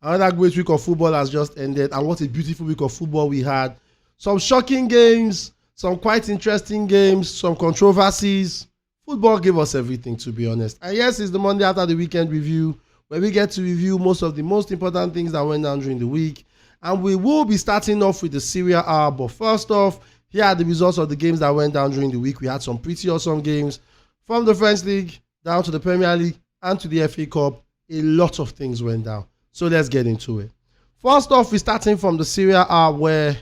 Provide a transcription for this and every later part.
Another great week of football has just ended, and what a beautiful week of football we had. Some shocking games, some quite interesting games, some controversies. Football gave us everything, to be honest. And yes, it's the Monday after the weekend review, where we get to review most of the most important things that went down during the week. And we will be starting off with the Serie A. But first off, here are the results of the games that went down during the week. We had some pretty awesome games from the French League down to the Premier League and to the FA Cup. A lot of things went down. So let's get into it. First off, we're starting from the Serie A, where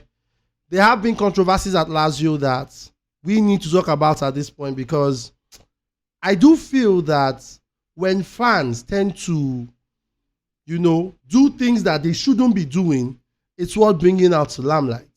there have been controversies at Lazio that we need to talk about at this point, because I do feel that when fans tend to, do things that they shouldn't be doing, it's worth bringing out to limelight.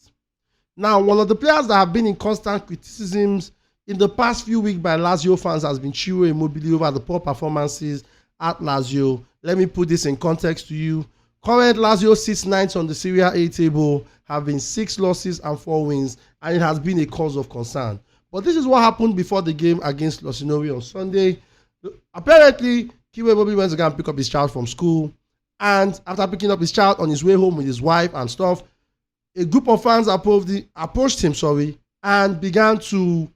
Now, one of the players that have been in constant criticisms in the past few weeks by Lazio fans has been Ciro Immobile over the poor performances at Lazio. Let me put this in context to you. Current Lazio sits ninth on the Serie A table, having 6 losses and 4 wins, and it has been a cause of concern. But this is what happened before the game against Rossoneri on Sunday. Apparently, Ciro Immobile went to go and pick up his child from school, and after picking up his child on his way home with his wife and stuff, a group of fans approached him, and began to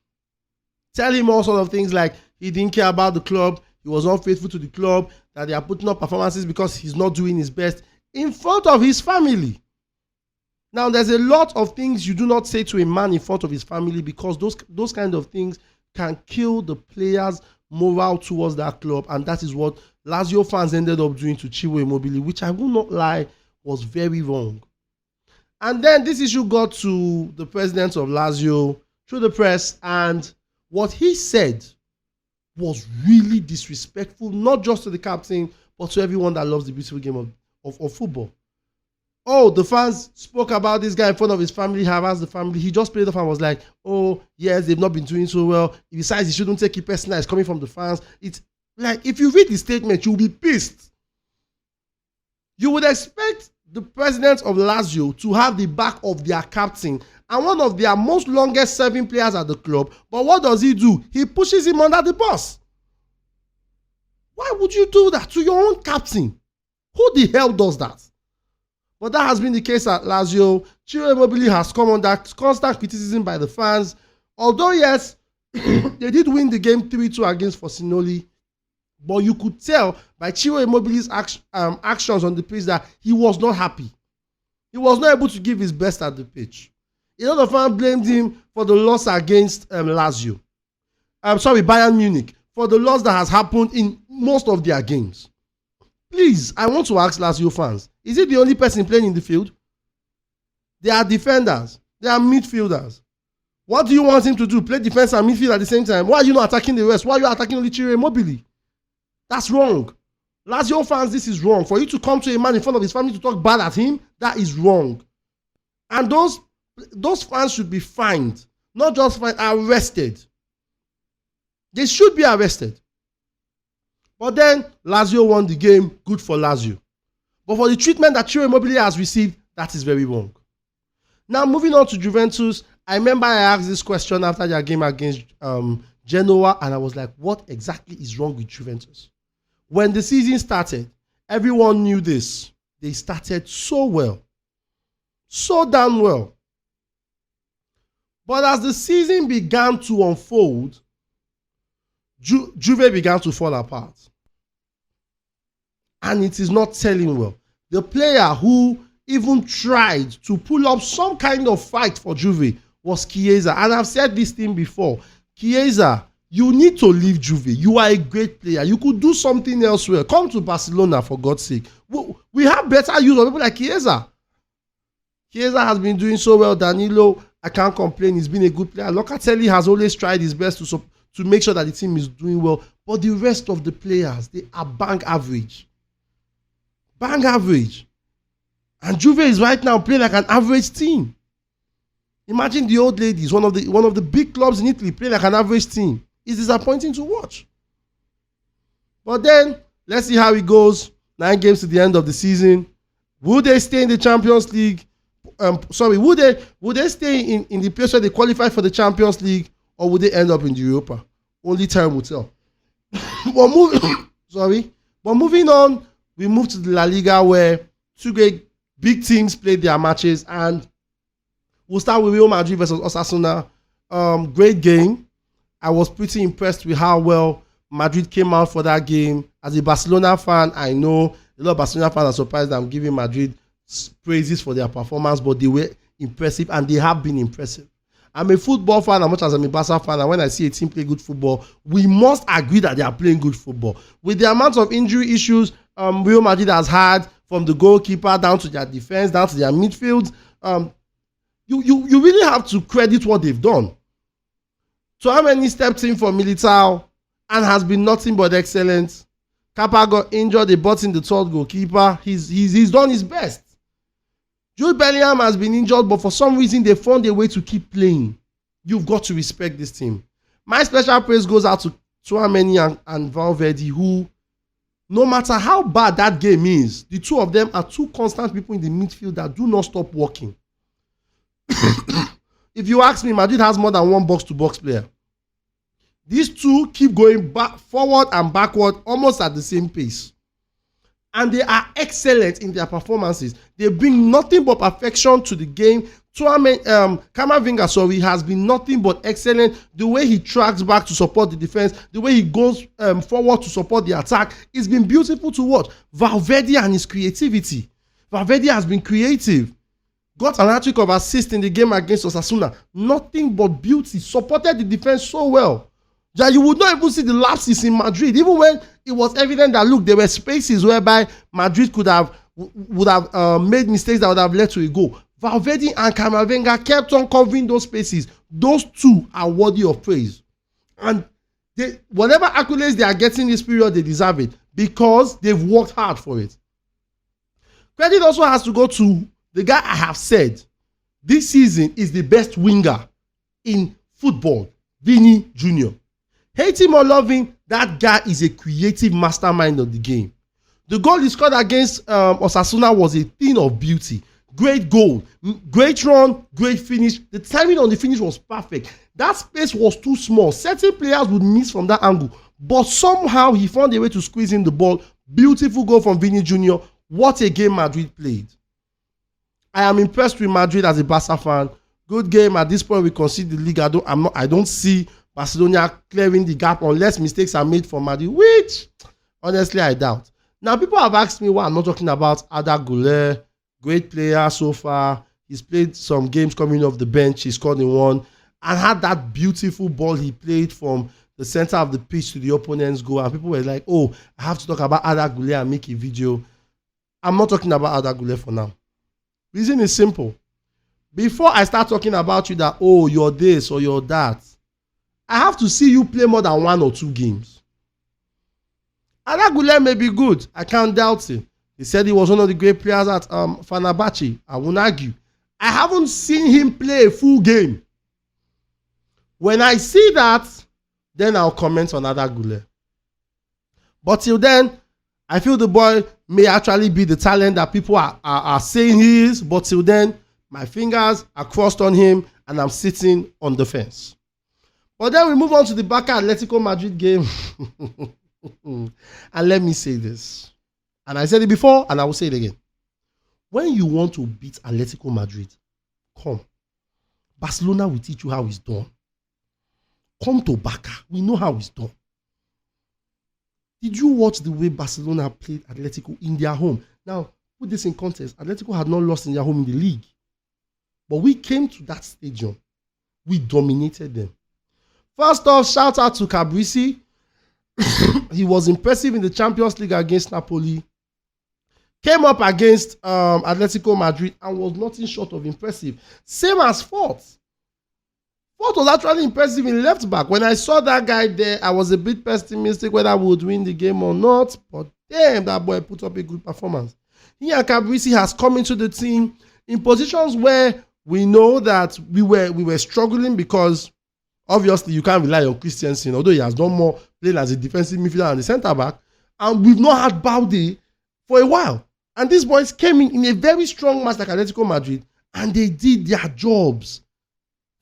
tell him all sorts of things like he didn't care about the club, he was unfaithful to the club, that they are putting up performances because he's not doing his best in front of his family. Now, there's a lot of things you do not say to a man in front of his family, because those kind of things can kill the player's morale towards that club, and that is what Lazio fans ended up doing to Ciro Immobile, which I will not lie was very wrong. And then this issue got to the president of Lazio through the press, and what he said was really disrespectful, not just to the captain, but to everyone that loves the beautiful game of football. Oh, the fans spoke about this guy in front of his family, harassed the family. He just played off and was like, oh, yes, they've not been doing so well. Besides, he shouldn't take it personal. It's coming from the fans. It's like, if you read the statement, you'll be pissed. You would expect the president of Lazio to have the back of their captain and one of their most longest serving players at the club. But what does he do? He pushes him under the bus. Why would you do that to your own captain? Who the hell does that? But that has been the case at Lazio. Ciro Immobile has come under constant criticism by the fans. Although, yes, they did win the game 3-2 against Rossoneri, but you could tell by Ciro Immobile's actions on the pitch that he was not happy. He was not able to give his best at the pitch. A lot of fans blamed him for the loss against Bayern Munich, for the loss that has happened in most of their games. Please, I want to ask Lazio fans, is it the only person playing in the field? They are defenders. They are midfielders. What do you want him to do? Play defense and midfield at the same time? Why are you not attacking the rest? Why are you attacking only Ciro Immobile? That's wrong. Lazio fans, this is wrong. For you to come to a man in front of his family to talk bad at him, that is wrong. And those fans should be fined. Not just fined, arrested. They should be arrested. But then, Lazio won the game. Good for Lazio. But for the treatment that Ciro Immobile has received, that is very wrong. Now, moving on to Juventus, I remember I asked this question after their game against Genoa, and I was like, what exactly is wrong with Juventus? When the season started, everyone knew this. They started so well. So damn well. But as the season began to unfold, Juve began to fall apart. And it is not telling well. The player who even tried to pull up some kind of fight for Juve was Chiesa. And I've said this thing before. Chiesa, you need to leave Juve. You are a great player. You could do something elsewhere. Come to Barcelona, for God's sake. We have better use of people like Chiesa. Chiesa has been doing so well. Danilo, I can't complain. He's been a good player. Locatelli has always tried his best to make sure that the team is doing well. But the rest of the players, they are bang average. Bang average. And Juve is right now playing like an average team. Imagine the old ladies, one of the big clubs in Italy, playing like an average team. It's disappointing to watch. But then, let's see how it goes. 9 games to the end of the season. Will they stay in the Champions League? Would they stay in the place where they qualify for the Champions League, or would they end up in the Europa? Only time will tell. But moving on, we move to the La Liga, where two great big teams played their matches, and we'll start with Real Madrid versus Osasuna. Great game. I was pretty impressed with how well Madrid came out for that game. As a Barcelona fan, I know a lot of Barcelona fans are surprised that I'm giving Madrid praises for their performance, but they were impressive, and they have been impressive. I'm a football fan as much as I'm a Barca fan, and when I see a team play good football, we must agree that they are playing good football. With the amount of injury issues Real Madrid has had, from the goalkeeper down to their defense, down to their midfield, you really have to credit what they've done. So how many stepped in for Militao and has been nothing but excellent. Kappa got injured, they brought in the third goalkeeper. He's done his best. Jude Bellingham has been injured, but for some reason they found a way to keep playing. You've got to respect this team. My special praise goes out to Tchouaméni and Valverde, who, no matter how bad that game is, the two of them are two constant people in the midfield that do not stop working. If you ask me, Madrid has more than one box-to-box player. These two keep going back, forward and backward almost at the same pace. And they are excellent in their performances. They bring nothing but perfection to the game. Camavinga, has been nothing but excellent. The way he tracks back to support the defense, the way he goes forward to support the attack, it's been beautiful to watch. Valverde and his creativity. Valverde has been creative. Got an hat-trick of assist in the game against Osasuna. Nothing but beauty. Supported the defense so well that you would not even see the lapses in Madrid, even when it was evident that, look, there were spaces whereby Madrid would have made mistakes that would have led to a goal. Valverde and Camavinga kept on covering those spaces. Those two are worthy of praise. And whatever accolades they are getting this period, they deserve it because they've worked hard for it. Credit also has to go to the guy I have said this season is the best winger in football, Vini Jr. Hate him or love him, that guy is a creative mastermind of the game. The goal he scored against Osasuna was a thing of beauty. Great goal, great run, great finish. The timing on the finish was perfect. That space was too small. Certain players would miss from that angle, but somehow he found a way to squeeze in the ball. Beautiful goal from Vini Jr. What a game Madrid played. I am impressed with Madrid as a Barca fan. Good game. At this point, we concede the league. I don't see Barcelona clearing the gap unless mistakes are made for Madrid, which honestly I doubt. Now, people have asked me why I'm not talking about Ada Güler. Great player so far. He's played some games coming off the bench. He scored in one and had that beautiful ball he played from the center of the pitch to the opponent's goal. And people were like, oh, I have to talk about Ada Güler and make a video. I'm not talking about Ada Güler for now. Reason is simple. Before I start talking about you that, oh, you're this or you're that, I have to see you play more than 1 or 2 games. Ada Güler may be good. I can't doubt it. He said he was one of the great players at Fenerbahce. I won't argue. I haven't seen him play a full game. When I see that, then I'll comment on Ada Güler. But till then, I feel the boy may actually be the talent that people are saying he is. But till then, my fingers are crossed on him and I'm sitting on the fence. But then we move on to the Barca Atletico Madrid game. And let me say this. And I said it before and I will say it again. When you want to beat Atletico Madrid, come. Barcelona will teach you how it's done. Come to Barca. We know how it's done. Did you watch the way Barcelona played Atletico in their home? Now, put this in context. Atletico had not lost in their home in the league. But we came to that stadium. We dominated them. First off, shout out to Cabrisi. He was impressive in the Champions League against Napoli. Came up against Atletico Madrid and was nothing short of impressive. Same as Fort. Fort was actually impressive in left back. When I saw that guy there, I was a bit pessimistic whether we would win the game or not. But damn, that boy put up a good performance. He and Cabrisi has come into the team in positions where we know that we were struggling because obviously you can't rely on Christensen, although he has done more playing as a defensive midfielder and a centre back. And we've not had Balde for a while. And these boys came in a very strong match like Atletico Madrid and they did their jobs.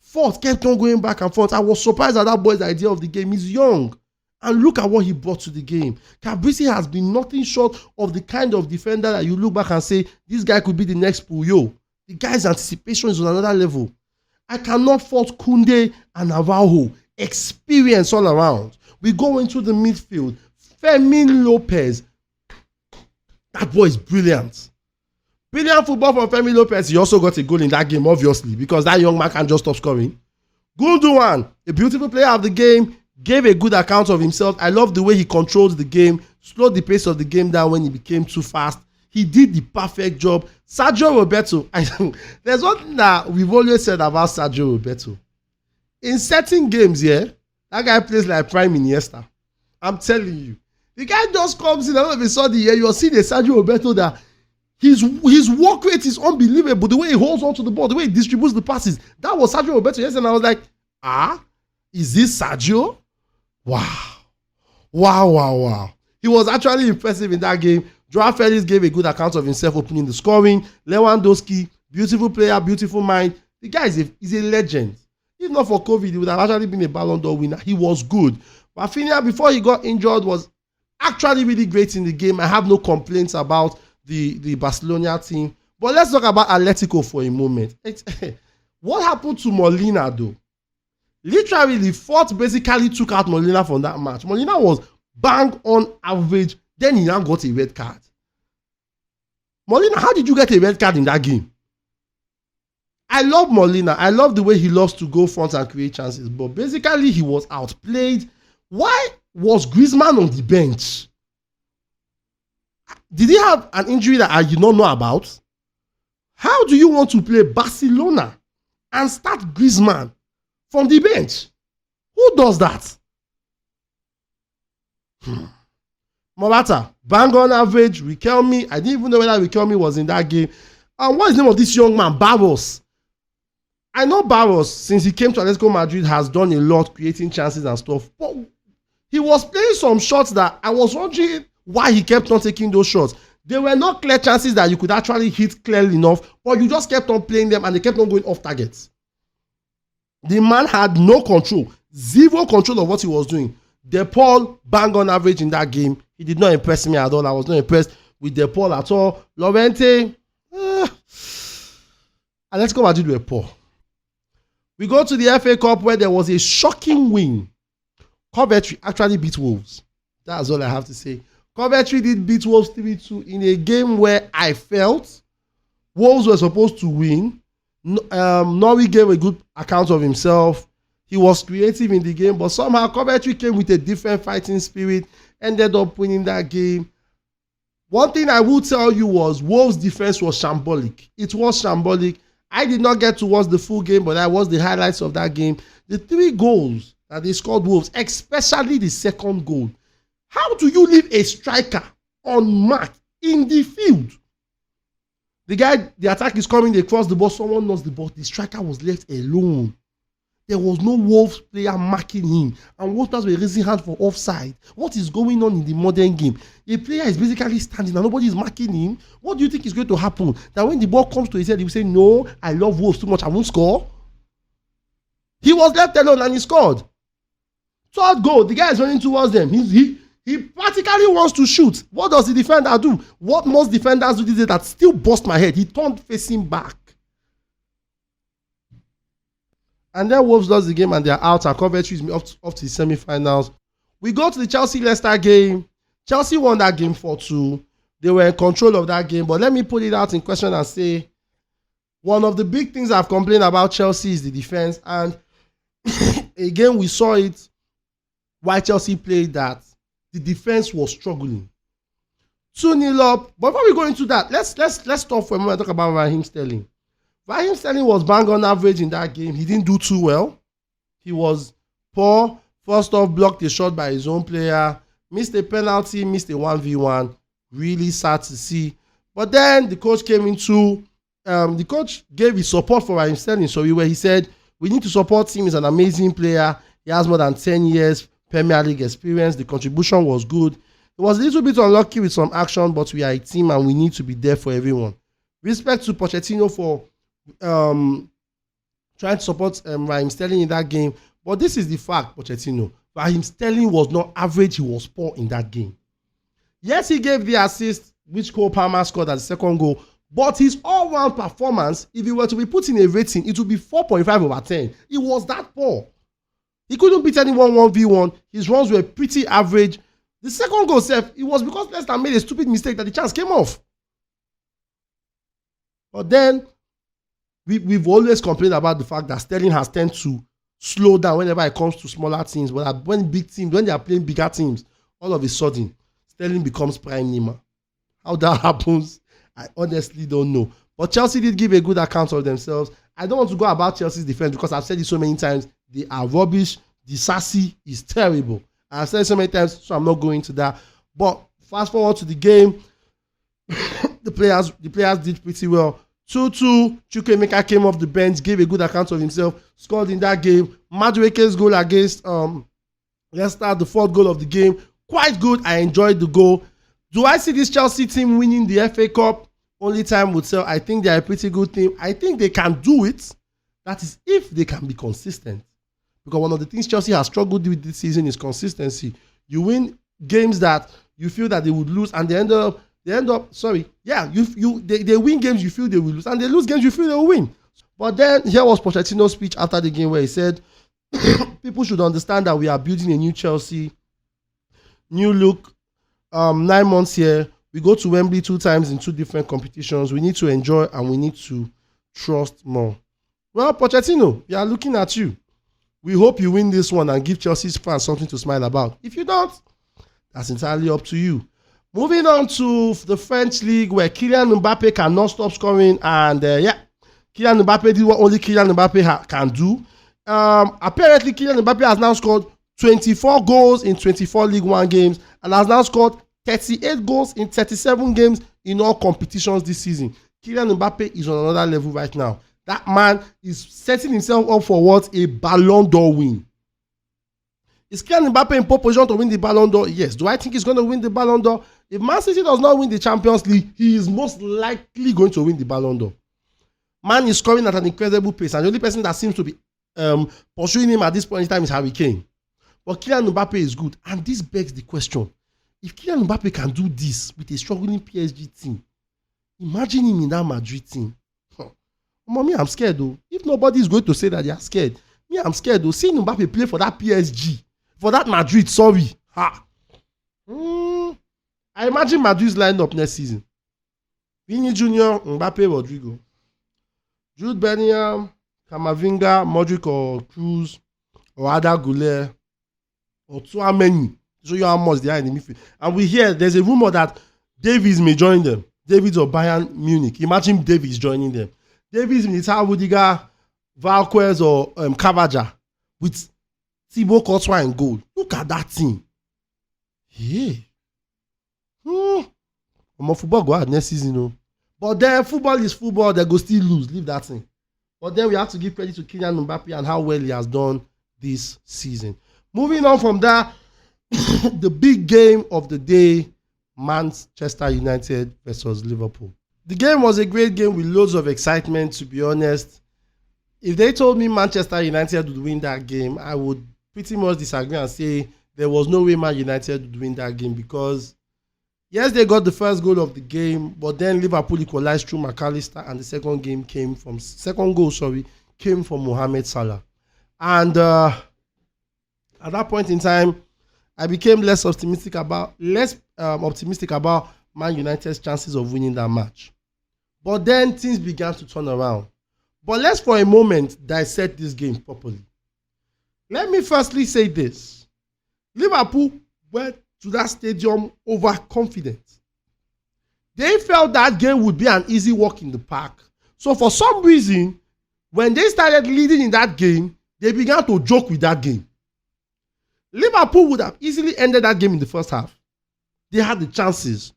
Fort kept on going back and forth. I was surprised at that boy's idea of the game. He's young And look at what he brought to the game. Cabrisi has been nothing short of the kind of defender that you look back and say, this guy could be the next Puyo. The guy's anticipation is on another level. I cannot fault Kunde and Navarro. Experience all around. We go into the midfield. Fermin Lopez. That boy is brilliant. Brilliant football from Fermin Lopez. He also got a goal in that game, obviously, because that young man can't just stop scoring. Gundogan, a beautiful player of the game, gave a good account of himself. I love the way he controlled the game, slowed the pace of the game down when he became too fast. He did the perfect job. Sergio Roberto, there's one thing that we've always said about Sergio Roberto. In certain games, yeah, that guy plays like Prime Iniesta. I'm telling you. The guy just comes in and all of a sudden, yeah, you're seeing a Sergio Roberto that his work rate is unbelievable. The way he holds onto the ball, the way he distributes the passes. That was Sergio Roberto yesterday, and I was like, is this Sergio? Wow. He was actually impressive in that game. Joao Felix gave a good account of himself opening the scoring. Lewandowski, beautiful player, beautiful mind. The guy is a legend. If not for COVID, he would have actually been a Ballon d'Or winner. He was good. Rafinha, before he got injured, was actually really great in the game. I have no complaints about the Barcelona team. But let's talk about Atletico for a moment. What happened to Molina, though? Literally, Fort basically took out Molina from that match. Molina was bang on average. Then he now got a red card. Molina, how did you get a red card in that game? I love Molina. I love the way he loves to go front and create chances. But basically, he was outplayed. Why was Griezmann on the bench? Did he have an injury that I did not know about? How do you want to play Barcelona and start Griezmann from the bench? Who does that? Morata, bang on average. Riquelme, I didn't even know whether Riquelme was in that game. And what is the name of this young man? Barros. I know Barros, since he came to Atletico Madrid, has done a lot creating chances and stuff. But he was playing some shots that I was wondering why he kept on taking those shots. They were not clear chances that you could actually hit clearly enough, but you just kept on playing them and they kept on going off targets. The man had no control, zero control of what he was doing. De Paul bang on average in that game. He did not impress me at all. I was not impressed with De Paul at all. Llorente, Atletico Madrid were poor. We go to the FA Cup where there was a shocking win. Coventry actually beat Wolves. That's all I have to say. Coventry did beat Wolves 3-2 in a game where I felt Wolves were supposed to win. Norwich gave a good account of himself. He was creative in the game, but somehow Coventry came with a different fighting spirit, ended up winning that game. One thing I will tell you was Wolves' defense was shambolic. It was shambolic. I did not get to watch the full game, but that was the highlights of that game. The 3 goals that they scored Wolves, especially the second goal. How do you leave a striker unmarked in the field? The attack is coming, they cross the ball, someone knows the ball. The striker was left alone. There was no Wolves player marking him. And Wolves players were raising hands for offside. What is going on in the modern game? A player is basically standing and nobody is marking him. What do you think is going to happen? That when the ball comes to his head, he will say, no, I love Wolves too much, I won't score. He was left alone and he scored. Third goal, the guy is running towards them. He practically wants to shoot. What does the defender do? What most defenders do these days that still bust my head? He turned facing back. And then Wolves lost the game and they're out, and Coventry is off to the semi-finals. We go to the Chelsea-Leicester game. Chelsea won that game 4-2. They were in control of that game. But let me put it out in question and say, one of the big things I've complained about Chelsea is the defense. And again, we saw it why Chelsea played that. The defense was struggling. 2-0 up. But before we go into that, let's stop for a moment and talk about Raheem Sterling. Raheem Sterling was bang on average in that game. He didn't do too well. He was poor. First off, blocked a shot by his own player. Missed a penalty, missed a 1v1. Really sad to see. But then the coach came into... the coach gave his support for Raheem Sterling. So he said, we need to support him. He's an amazing player. He has more than 10 years Premier League experience. The contribution was good. It was a little bit unlucky with some action, but we are a team and we need to be there for everyone. Respect to Pochettino for trying to support Raheem Sterling in that game. But this is the fact, Pochettino. Raheem Sterling was not average, he was poor in that game. Yes, he gave the assist, which Cole Palmer scored as the second goal, but his all-round performance, if he were to be put in a rating, it would be 4.5 over 10. It was that poor. He couldn't beat anyone 1v1. His runs were pretty average. The second goal, it was because Leicester made a stupid mistake that the chance came off. But then, we've always complained about the fact that Sterling has tended to slow down whenever it comes to smaller teams. But when big teams, when they are playing bigger teams, all of a sudden, Sterling becomes prime Nima. How that happens, I honestly don't know. But Chelsea did give a good account of themselves. I don't want to go about Chelsea's defense because I've said it so many times. They are rubbish. The Sassy is terrible. I've said it so many times, so I'm not going to that. But fast forward to the game, the players did pretty well. 2-2, Chukwuemeka came off the bench, gave a good account of himself, scored in that game. Madueke's goal against Leicester, the fourth goal of the game, quite good. I enjoyed the goal. Do I see this Chelsea team winning the FA Cup? Only time would tell. I think they are a pretty good team. I think they can do it. That is if they can be consistent. Because one of the things Chelsea has struggled with this season is consistency. You win games that you feel that they would lose, and they win games you feel they will lose, and they lose games you feel they will win. But then here was Pochettino's speech after the game where he said, people should understand that we are building a new Chelsea, new look, 9 months here. We go to Wembley 2 times in 2 different competitions. We need to enjoy and we need to trust more. Well, Pochettino, we are looking at you. We hope you win this one and give Chelsea's fans something to smile about. If you don't, that's entirely up to you. Moving on to the French league where Kylian Mbappe cannot stop scoring. And Kylian Mbappe did what only Kylian Mbappe can do. Apparently, Kylian Mbappe has now scored 24 goals in 24 League One games and has now scored 38 goals in 37 games in all competitions this season. Kylian Mbappe is on another level right now. That man is setting himself up for what? A Ballon d'Or win. Is Kylian Mbappe in pole position to win the Ballon d'Or? Yes. Do I think he's going to win the Ballon d'Or? If Man City does not win the Champions League, he is most likely going to win the Ballon d'Or. Man is scoring at an incredible pace, and the only person that seems to be pursuing him at this point in time is Harry Kane. But Kylian Mbappe is good, and this begs the question: if Kylian Mbappe can do this with a struggling PSG team, imagine him in that Madrid team. Mommy, I'm scared though. If nobody is going to say that they are scared, me, I'm scared though. Seeing Mbappe play for that PSG, for that Madrid, sorry. I imagine Madrid's lineup next season: Vini Jr., Mbappe, Rodrigo, Jude Bellingham, Camavinga, Modric or Cruz, or Ada Goulet, or Tchouaméni. Show you how much they are in the midfield. And we hear there's a rumor that Davies may join them. Davies or Bayern Munich. Imagine Davies joining them. Davies, Militao, Rudiger, Valquez or Cavaja with Thibaut Courtois in goal. Look at that team. Yeah. Football go out next season, no. But then football is football. They go still lose. Leave that thing. But then we have to give credit to Kylian Mbappe and how well he has done this season. Moving on from that, the big game of the day, Manchester United versus Liverpool. The game was a great game with loads of excitement, to be honest. If they told me Manchester United would win that game, I would pretty much disagree and say there was no way Man United would win that game because, yes, they got the first goal of the game, but then Liverpool equalized through McAllister, and the second goal came from Mohamed Salah. And at that point in time, I became less optimistic about Man United's chances of winning that match. But then things began to turn around. But let's for a moment dissect this game properly. Let me firstly say this. Liverpool went to that stadium overconfident. They felt that game would be an easy walk in the park. So for some reason, when they started leading in that game, they began to joke with that game. Liverpool would have easily ended that game in the first half. They had the chances.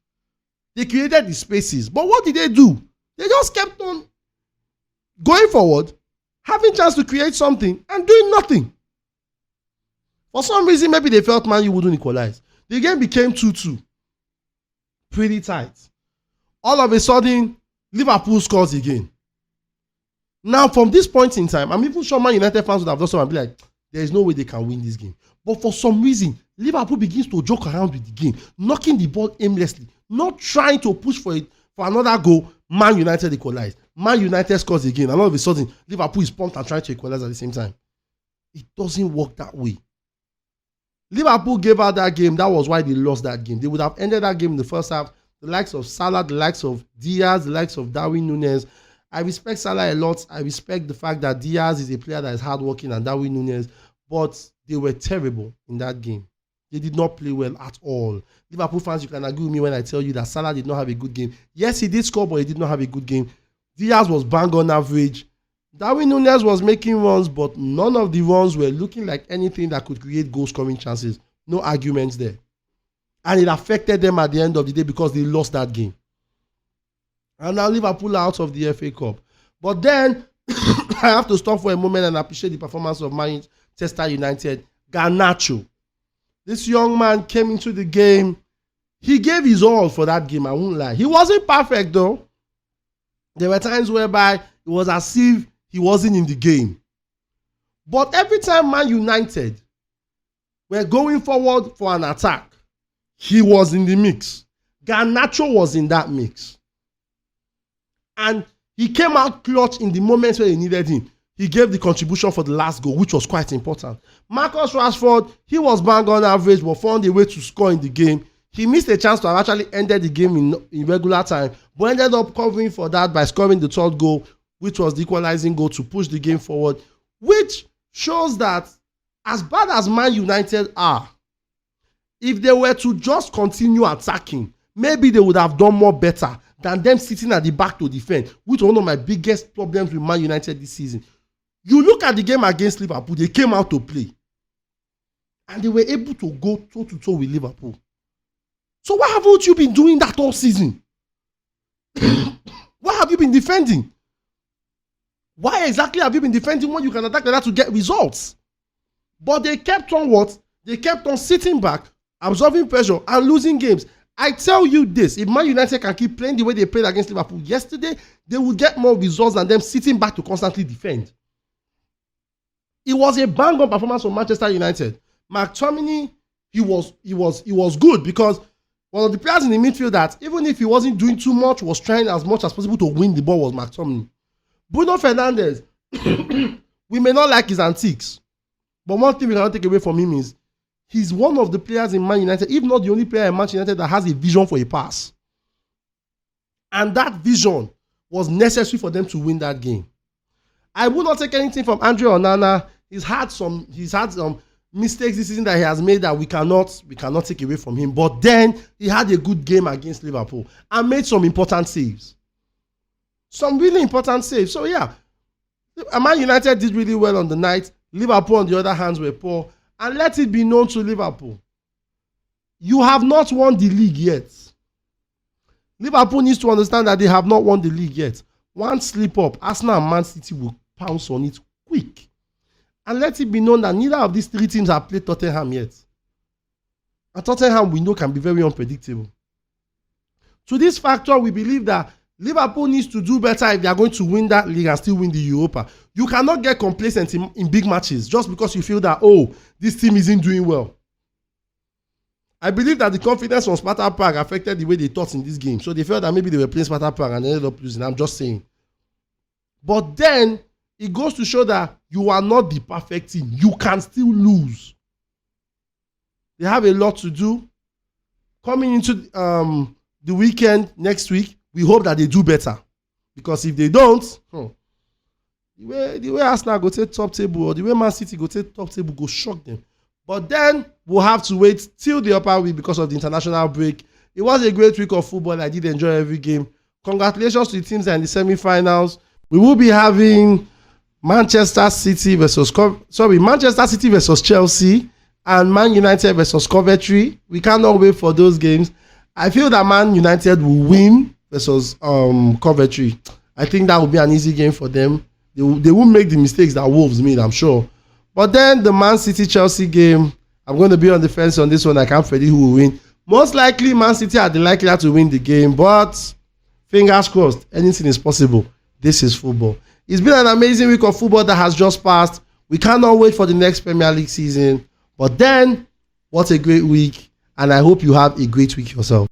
They created the spaces. But what did they do? They just kept on going forward, having chance to create something, and doing nothing. For some reason, maybe they felt Man U wouldn't equalize. The game became 2-2. Pretty tight. All of a sudden, Liverpool scores again. Now, from this point in time, I'm even sure Man United fans would have just and be like, there is no way they can win this game. But for some reason, Liverpool begins to joke around with the game, knocking the ball aimlessly, not trying to push for another goal. Man United equalized. Man United scores again, and all of a sudden, Liverpool is pumped and trying to equalize at the same time. It doesn't work that way. Liverpool gave out that game. That was why they lost that game. They would have ended that game in the first half. The likes of Salah, the likes of Diaz, the likes of Darwin Núñez. I respect Salah a lot. I respect the fact that Diaz is a player that is hardworking and Darwin Núñez, but they were terrible in that game. They did not play well at all. Liverpool fans, you can agree with me when I tell you that Salah did not have a good game. Yes, he did score, but he did not have a good game. Diaz was bang on average. Darwin Núñez was making runs, but none of the runs were looking like anything that could create goal-scoring chances. No arguments there. And it affected them at the end of the day because they lost that game. And now Liverpool are out of the FA Cup. But then, I have to stop for a moment and appreciate the performance of Manchester United. Garnacho. This young man came into the game. He gave his all for that game, I won't lie. He wasn't perfect though. There were times whereby it was as if he wasn't in the game. But every time Man United were going forward for an attack, he was in the mix. Garnacho was in that mix. And he came out clutch in the moments where he needed him. He gave the contribution for the last goal, which was quite important. Marcus Rashford, he was bang on average, but found a way to score in the game. He missed a chance to have actually ended the game in regular time, but ended up covering for that by scoring the third goal, which was the equalizing goal to push the game forward, which shows that as bad as Man United are, if they were to just continue attacking, maybe they would have done more better than them sitting at the back to defend, which was one of my biggest problems with Man United this season. You look at the game against Liverpool, they came out to play. And they were able to go toe-to-toe with Liverpool. So why haven't you been doing that all season? Why have you been defending? Why exactly have you been defending when you can attack like that to get results? But they kept on what? They kept on sitting back, absorbing pressure, and losing games. I tell you this, if Man United can keep playing the way they played against Liverpool yesterday, they will get more results than them sitting back to constantly defend. It was a bang-on performance from Manchester United. McTominay, he was good because one of the players in the midfield that, even if he wasn't doing too much, was trying as much as possible to win the ball was McTominay. Bruno Fernandes, we may not like his antics, but one thing we cannot take away from him is he's one of the players in Man United, if not the only player in Manchester United that has a vision for a pass. And that vision was necessary for them to win that game. I will not take anything from Andre Onana. He's had some mistakes this season that he has made that we cannot take away from him. But then he had a good game against Liverpool and made some important saves. Some really important saves. So yeah, Man United did really well on the night. Liverpool on the other hand were poor. And let it be known to Liverpool, you have not won the league yet. Liverpool needs to understand that they have not won the league yet. One slip up, Arsenal and Man City will pounce on it quick. And let it be known that neither of these three teams have played Tottenham yet. And Tottenham, we know, can be very unpredictable. To this factor, we believe that Liverpool needs to do better if they are going to win that league and still win the Europa. You cannot get complacent in big matches just because you feel that, oh, this team isn't doing well. I believe that the confidence on Sparta Prague affected the way they thought in this game. So they felt that maybe they were playing Sparta Prague and they ended up losing. I'm just saying. But then, it goes to show that you are not the perfect team. You can still lose. They have a lot to do. Coming into the weekend next week, we hope that they do better. Because if they don't, the way Arsenal go take top table or the way Man City go take top table go shock them. But then we'll have to wait till the upper week because of the international break. It was a great week of football. I did enjoy every game. Congratulations to the teams that are in the semi-finals. We will be having Manchester City versus Chelsea and Man United versus Coventry. We cannot wait for those games. I feel that Man United will win versus Coventry. I think that will be an easy game for them. They won't make the mistakes that Wolves made, I'm sure. But then the Man City-Chelsea game, I'm going to be on the fence on this one. I can't predict who will win. Most likely, Man City are the likelier to win the game, but fingers crossed, anything is possible. This is football. It's been an amazing week of football that has just passed. We cannot wait for the next Premier League season. But then, what a great week, and I hope you have a great week yourself.